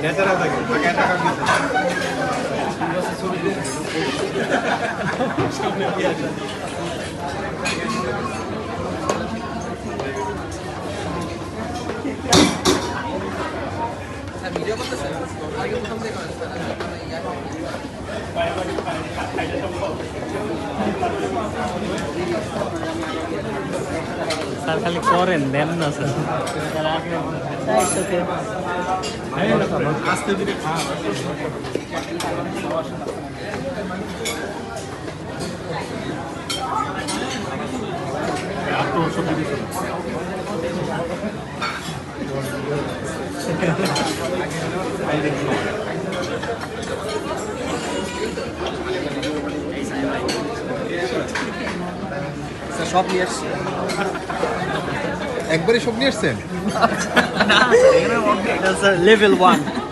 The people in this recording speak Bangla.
ন্যাচারাল থাকে টাকা টাকা ভিডিও করতেছেন আগে প্রথম থেকে স্যার খালি করেন দেন না স্যার আস্তে ধীরে সব নিয়ে আসছি একবারই সব নিয়ে আসছেন না স্যার লেভেল 1